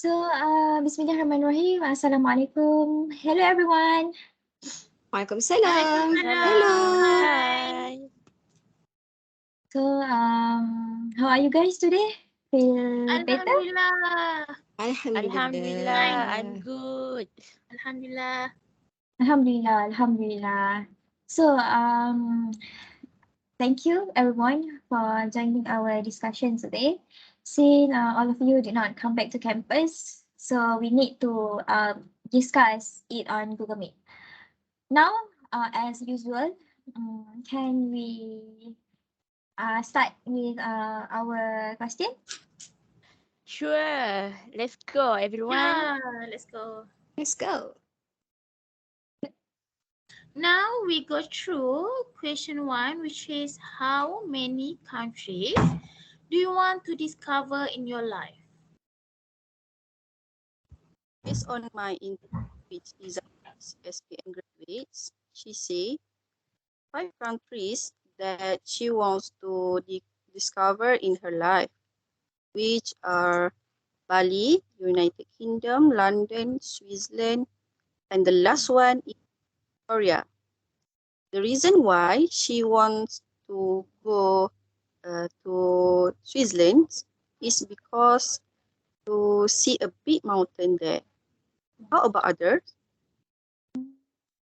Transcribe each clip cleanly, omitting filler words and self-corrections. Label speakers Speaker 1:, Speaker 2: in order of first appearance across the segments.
Speaker 1: So, Bismillahirrahmanirrahim. Assalamualaikum. Hello, everyone.
Speaker 2: Waalaikumsalam.
Speaker 3: Hello.
Speaker 2: Hello.
Speaker 1: So, how are you guys today? Feel better?
Speaker 2: Alhamdulillah.
Speaker 3: I'm good.
Speaker 1: Alhamdulillah. Alhamdulillah. So, thank you everyone for joining our discussion today. Since all of you did not come back to campus, so we need to discuss it on Google Meet. Now, as usual, can we start with our question?
Speaker 3: Sure. Let's go, everyone.
Speaker 4: Let's go.
Speaker 2: Let's go.
Speaker 4: Now we go through question 1, which is how many countries do you want to discover in your life?
Speaker 5: Based on my interview with SPM graduates, she say 5 countries that she wants to discover in her life, which are Bali, United Kingdom, London, Switzerland, and the last one is Korea. The reason why she wants to go to Switzerland is because to see a big mountain there. How about others?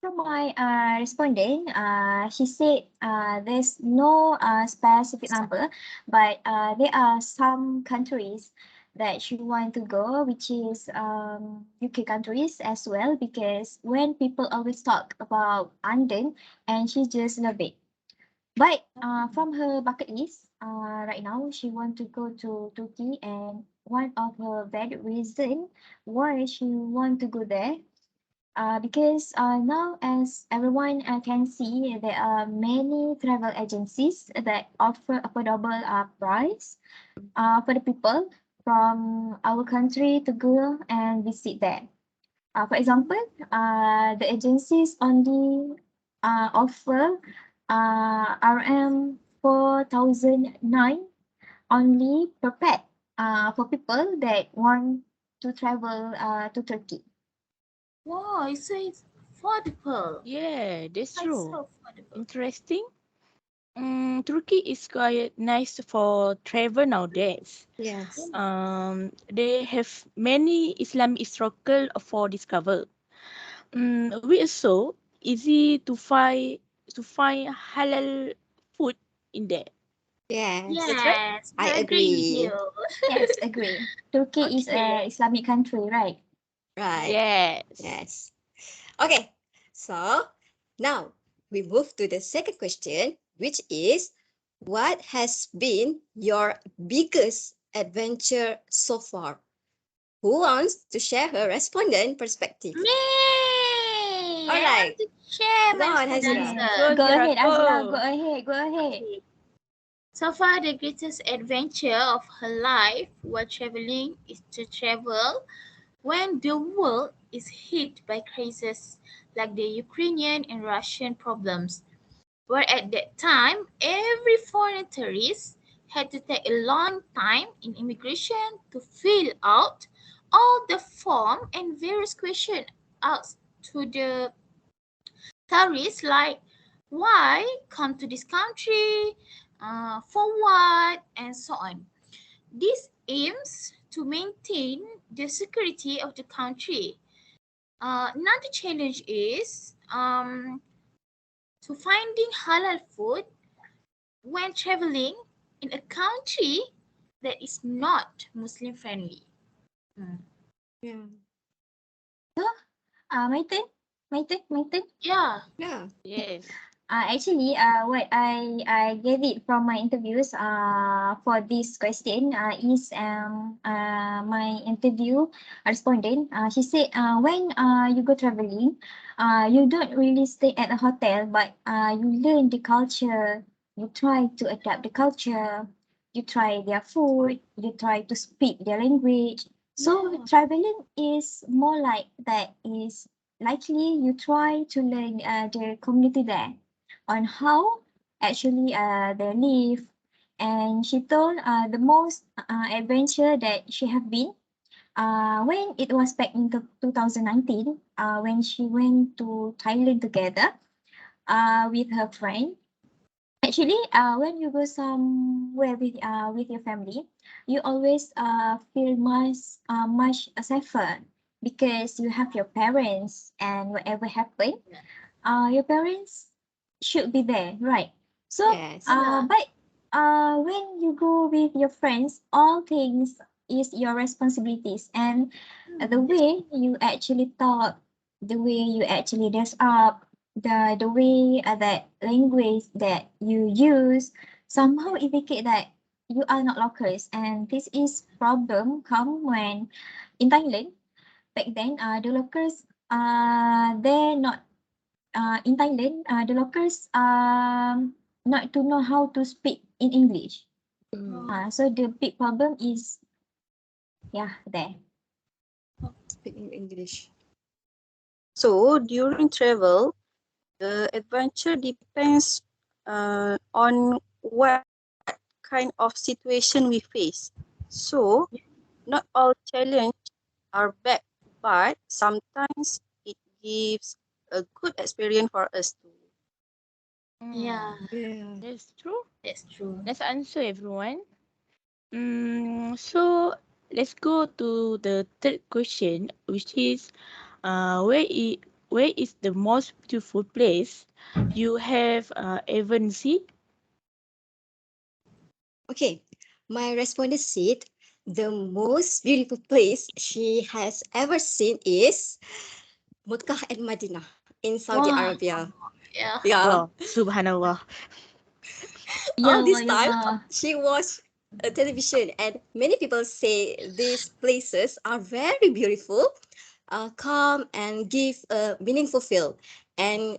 Speaker 1: From my respondent, she said there's no specific number, but there are some countries that she want to go, which is UK countries as well, because when people always talk about London, and she just love it. But from her bucket list, right now she want to go to Turkey, and one of her valid reason why she want to go there, because now as everyone can see, there are many travel agencies that offer affordable price for the people from our country to go and visit there. For example, the agencies only offer RM 4,009 only per pet for people that want to travel to Turkey.
Speaker 4: Wow, so it's affordable.
Speaker 3: Yeah, that's
Speaker 4: That's
Speaker 3: true.
Speaker 4: so affordable.
Speaker 3: Interesting. Turkey is quite nice for travel nowadays.
Speaker 2: Yes.
Speaker 3: They have many Islamic circle for discover. We also easy to find halal food in there.
Speaker 2: Yes.
Speaker 4: Yes,
Speaker 2: right. I
Speaker 4: agree with
Speaker 2: agree.
Speaker 4: you.
Speaker 1: Yes, agree. Turkey is
Speaker 4: Okay.
Speaker 1: an Islamic country, right?
Speaker 2: Right.
Speaker 3: Yes.
Speaker 2: Yes. Okay. So now we move to the second question, which is what has been your biggest adventure so far? Who wants to share her respondent perspective?
Speaker 4: Me!
Speaker 2: All
Speaker 4: I
Speaker 2: right.
Speaker 4: want to share
Speaker 2: Go
Speaker 4: my
Speaker 2: on, Hazira.
Speaker 4: answer.
Speaker 1: Go ahead,
Speaker 3: Go.
Speaker 1: Azla. Go ahead. Go ahead.
Speaker 4: Okay. So far, the greatest adventure of her life while traveling is to travel when the world is hit by crises like the Ukrainian and Russian problems, where at that time, every foreign tourist had to take a long time in immigration to fill out all the form and various questions asked to the tourists like why come to this country, for what, and so on. This aims to maintain the security of the country. Another challenge is to finding halal food when traveling in a country that is not Muslim friendly.
Speaker 2: Yeah.
Speaker 1: My turn.
Speaker 4: Yeah.
Speaker 2: Yeah.
Speaker 3: Yes.
Speaker 1: Actually, what I get it from my interviews for this question is my interview respondent. She said when you go traveling, you don't really stay at a hotel, but you learn the culture. You try to adapt the culture. You try their food. You try to speak their language. So
Speaker 4: Yeah.
Speaker 1: traveling is more like that. Is likely you try to learn the community there. on how actually they live. And she told the most adventure that she have been when it was back in 2019 when she went to Thailand together with her friend. Actually, when you go somewhere with your family, you always feel much safer because you have your parents, and whatever happen, your parents should be there, right? So,
Speaker 2: Yes.
Speaker 1: but when you go with your friends, all things is your responsibilities, and the way you actually talk, the way you actually dress up, the way that language that you use somehow indicate that you are not locals, and this is problem come when in Thailand back then the locals they're not in Thailand, the locals not to know how to speak in English. So the big problem is there.
Speaker 2: Speaking English.
Speaker 5: So during travel, the adventure depends on what kind of situation we face. So not all challenges are bad, but sometimes it gives a good experience for us too.
Speaker 4: Yeah,
Speaker 2: Yeah.
Speaker 3: That's true.
Speaker 4: that's true.
Speaker 3: Let's answer everyone. So let's go to the third question, which is, where is the most beautiful place you have ever seen?
Speaker 2: Okay. My respondent said the most beautiful place she has ever seen is Mecca and Medina in Saudi
Speaker 4: Wow.
Speaker 2: Arabia.
Speaker 4: Yeah.
Speaker 2: Yeah.
Speaker 3: Wow, subhanallah.
Speaker 2: All
Speaker 1: Ya
Speaker 2: this time
Speaker 1: Allah.
Speaker 2: she watched a television, and many people say these places are very beautiful, calm, and give a meaningful feel. And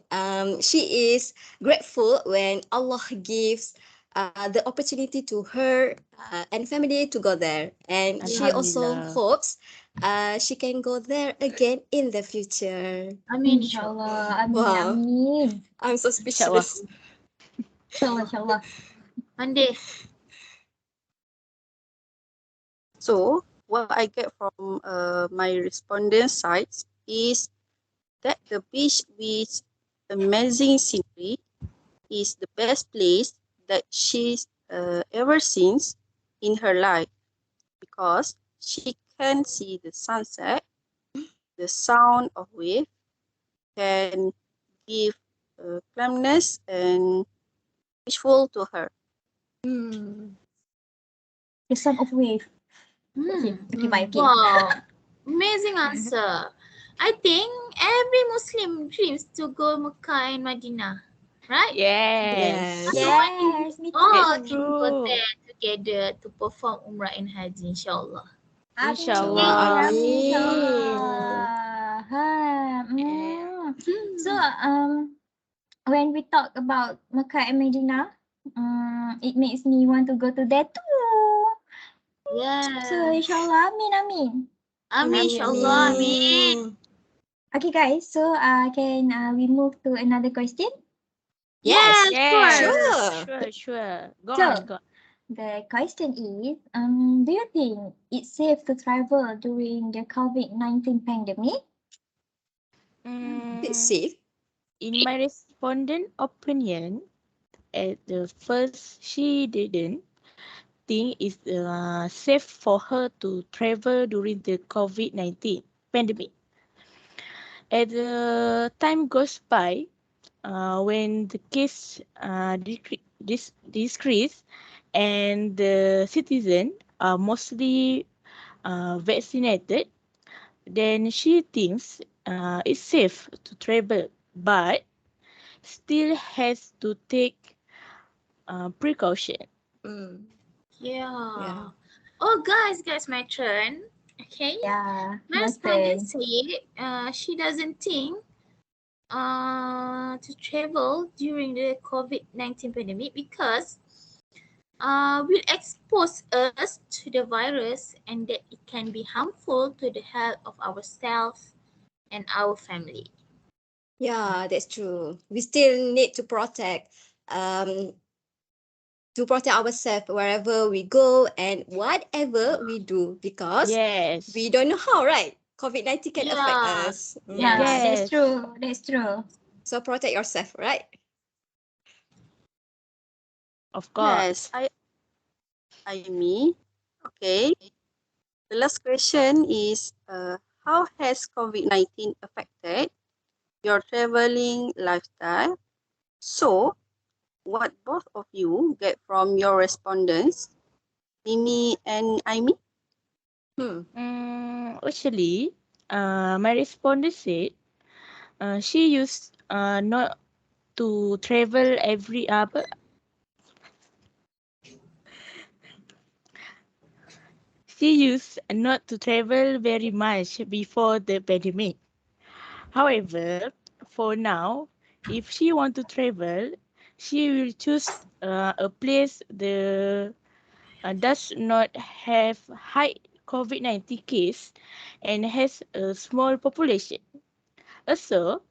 Speaker 2: she is grateful when Allah gives the opportunity to her and family to go there. And she also
Speaker 3: Alhamdulillah.
Speaker 2: hopes she can go there again in the future.
Speaker 4: Amin, inshallah.
Speaker 1: InsyaAllah. Amin,
Speaker 2: Wow,
Speaker 1: amin.
Speaker 2: I'm so
Speaker 3: Inshallah.
Speaker 2: speechless.
Speaker 1: InsyaAllah, insyaAllah.
Speaker 4: Monday.
Speaker 5: So what I get from my respondent sites is that the beach with amazing scenery is the best place that she's ever seen in her life, because she can see the sunset, the sound of wave can give calmness and peaceful to her.
Speaker 2: Hmm.
Speaker 1: The sound of wave. Okay, okay, bye, okay.
Speaker 4: Wow. Amazing answer. I think every Muslim dreams to go Mecca and Medina, right?
Speaker 3: Yes.
Speaker 2: Yes.
Speaker 1: Yes, me
Speaker 4: All
Speaker 3: That's
Speaker 1: too.
Speaker 4: can go
Speaker 3: true.
Speaker 4: there together to perform Umrah and Haji, inshallah.
Speaker 1: Amin,
Speaker 3: Inshallah.
Speaker 1: amin,
Speaker 2: Amin.
Speaker 1: insyaAllah. So, when we talk about Mecca and Medina, it makes me want to go to there too. So,
Speaker 4: Yeah.
Speaker 1: insyaAllah, amin, amin.
Speaker 4: Amin,
Speaker 2: Amin,
Speaker 4: inshallah. Amin.
Speaker 2: amin.
Speaker 1: Okay, guys, so can we move to another question?
Speaker 2: Yes,
Speaker 4: Yeah,
Speaker 3: Yes.
Speaker 4: sure.
Speaker 2: sure.
Speaker 3: Sure. Go
Speaker 1: So,
Speaker 3: on. Go.
Speaker 1: the question is, do you think it's safe to travel during the COVID-19 pandemic?
Speaker 2: It's
Speaker 3: Mm,
Speaker 2: safe.
Speaker 3: in my respondent opinion, at the first, she didn't think it's safe for her to travel during the COVID-19 pandemic. As the time goes by, when the case decrease and the citizens are mostly vaccinated, then she thinks it's safe to travel, but still has to take precaution.
Speaker 2: Mm, yeah.
Speaker 4: Yeah. Oh, guys, my turn. Okay.
Speaker 1: Yeah,
Speaker 4: My
Speaker 1: your
Speaker 4: respondent
Speaker 1: turn.
Speaker 4: said she doesn't think to travel during the COVID-19 pandemic because will expose us to the virus and that it can be harmful to the health of ourselves and our family.
Speaker 2: Yeah, that's true. We still need to protect ourselves wherever we go and whatever we do because
Speaker 3: Yes.
Speaker 2: we don't know how, right? COVID-19 can affect
Speaker 4: Yeah.
Speaker 2: us.
Speaker 1: Yeah,
Speaker 3: Yes.
Speaker 1: that's true. That's true.
Speaker 2: So protect yourself, right?
Speaker 3: Of
Speaker 5: Yes,
Speaker 3: course.
Speaker 5: AIMI. Okay. The last question is, how has COVID-19 affected your traveling lifestyle? So, what both of you get from your respondents, Mimi and Aimi?
Speaker 3: Actually, my respondent said she used not to travel every she used not to travel very much before the pandemic. However, for now, if she want to travel, she will choose a place the does not have high COVID-19 case and has a small population. Also,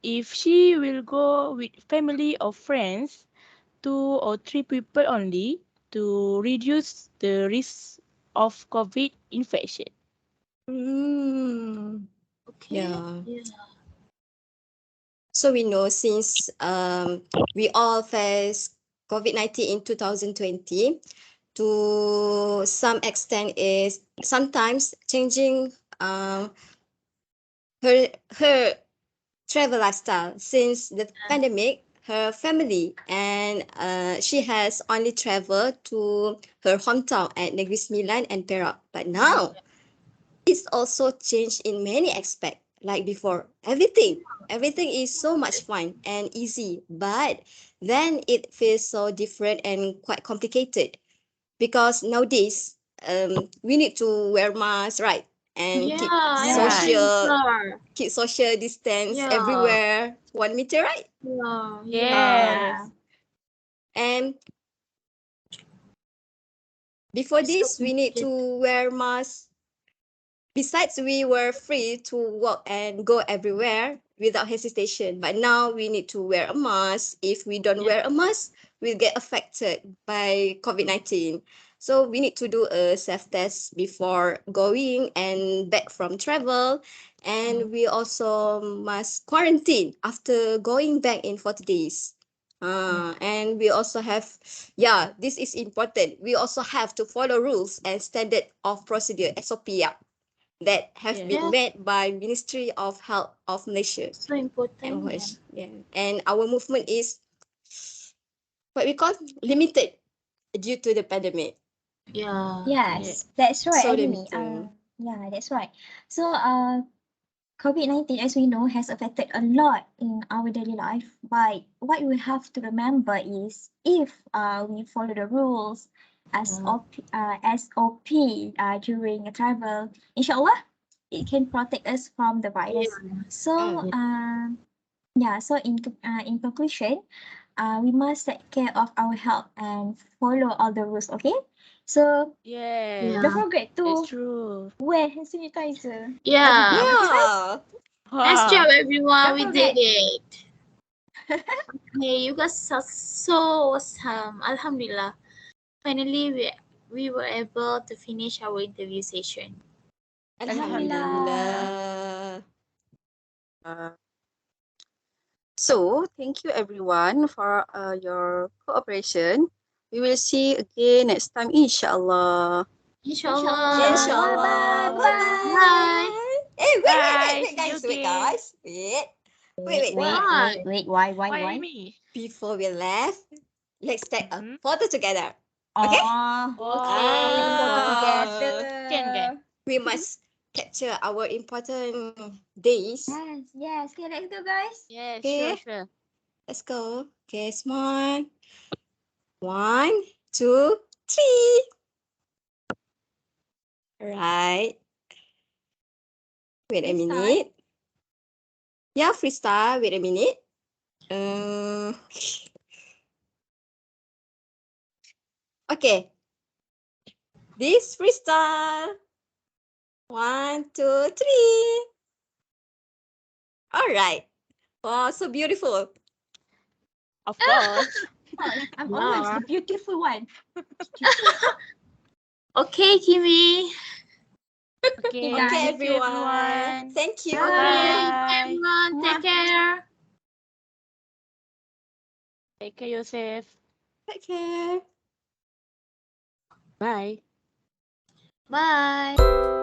Speaker 3: if she will go with family or friends, 2 or 3 people only to reduce the risk of COVID infection.
Speaker 2: Mm,
Speaker 4: Okay.
Speaker 2: yeah.
Speaker 4: Yeah.
Speaker 2: So we know since we all faced COVID-19 in 2020, to some extent is sometimes changing her travel lifestyle since the pandemic. Her family and she has only traveled to her hometown at Negeri Sembilan and Perak. But now it's also changed in many aspects. Like before, everything is so much fun and easy. But then it feels so different and quite complicated because nowadays we need to wear masks, right? And
Speaker 4: Yeah, I
Speaker 1: Yeah.
Speaker 4: agree with
Speaker 2: social
Speaker 4: her.
Speaker 2: keep social distance
Speaker 4: Yeah.
Speaker 2: everywhere, 1 meter, right?
Speaker 4: Yeah. Yeah.
Speaker 1: Yeah.
Speaker 3: Yes.
Speaker 2: And before
Speaker 4: It's so
Speaker 2: this, we need to
Speaker 4: complicated.
Speaker 2: wear masks. Besides, we were free to walk and go everywhere without hesitation. But now we need to wear a mask. If we don't
Speaker 4: Yeah.
Speaker 2: wear a mask, we'll get affected by COVID-19. So we need to do a self-test before going and back from travel. And we also must quarantine after going back in 40 days. And we also have, yeah, this is important. We also have to follow rules and standard of procedure, SOP, yeah, that have
Speaker 3: Yes.
Speaker 2: been
Speaker 4: Yeah.
Speaker 2: made by Ministry of Health of Malaysia.
Speaker 4: So important. Yeah.
Speaker 2: MOH. Yeah. And our movement is what we call limited due to the pandemic.
Speaker 4: Yeah.
Speaker 3: Yeah.
Speaker 1: Yes, that's right,
Speaker 2: So
Speaker 1: Agni.
Speaker 2: limited.
Speaker 1: Yeah, that's right. So, COVID-19, as we know, has affected a lot in our daily life. But what we have to remember is if we follow the rules as SOP during a travel, inshallah, it can protect us from the virus.
Speaker 4: Yeah.
Speaker 1: So,
Speaker 2: Mm.
Speaker 1: yeah, so in conclusion, we must take care of our health and follow all the rules, okay? So don't
Speaker 3: Yes.
Speaker 4: Yeah.
Speaker 1: forget
Speaker 3: That's
Speaker 1: to
Speaker 3: true.
Speaker 1: wear hand sanitizer every
Speaker 4: Yeah.
Speaker 1: time, okay guys?
Speaker 2: Yeah.
Speaker 4: Nice job,
Speaker 3: Wow.
Speaker 4: everyone.
Speaker 1: Don't
Speaker 4: We did
Speaker 1: forget.
Speaker 4: it. Hey, you guys are so awesome. Alhamdulillah. Finally, we were able to finish our interview session.
Speaker 1: Alhamdulillah.
Speaker 2: Alhamdulillah.
Speaker 5: Uh, so, thank you everyone for your cooperation. We will see again next time, inshallah.
Speaker 4: Inshallah.
Speaker 1: Inshallah.
Speaker 2: Inshallah. Bye
Speaker 1: Bye-bye.
Speaker 4: Bye.
Speaker 2: bye. Hey,
Speaker 3: Bye.
Speaker 2: wait,
Speaker 3: See you
Speaker 2: guys. Wait,
Speaker 3: again.
Speaker 2: guys. Wait.
Speaker 1: Wait, wait,
Speaker 2: Wait.
Speaker 1: wait,
Speaker 4: Bye.
Speaker 1: wait. Why, why,
Speaker 3: Why
Speaker 1: why?
Speaker 3: me?
Speaker 2: Before we left, let's take a
Speaker 3: Mm-hmm.
Speaker 2: photo together. Okay?
Speaker 1: Oh, okay. Let's photo
Speaker 2: Ah,
Speaker 3: Can.
Speaker 1: together.
Speaker 2: we must capture our important days.
Speaker 1: Yes, yes. Okay, let's go, guys.
Speaker 3: Yes,
Speaker 2: Okay,
Speaker 3: sure.
Speaker 2: let's go. Okay, smile. 1, 2, 3. Right. Wait a
Speaker 1: Freestyle.
Speaker 2: minute. Yeah, freestyle. Wait a minute. Uh, okay. This freestyle. 1, 2, 3. All right. Wow, so beautiful.
Speaker 3: Of course.
Speaker 1: I'm always
Speaker 4: Yeah.
Speaker 1: the beautiful one.
Speaker 4: Okay, Kimi.
Speaker 3: Okay,
Speaker 1: Bye.
Speaker 2: Okay,
Speaker 3: thank you
Speaker 2: everyone.
Speaker 3: everyone.
Speaker 2: Thank you.
Speaker 4: Okay,
Speaker 3: Bye.
Speaker 4: everyone. Take care.
Speaker 3: Take care yourself.
Speaker 2: Take care.
Speaker 3: Bye.
Speaker 4: Bye.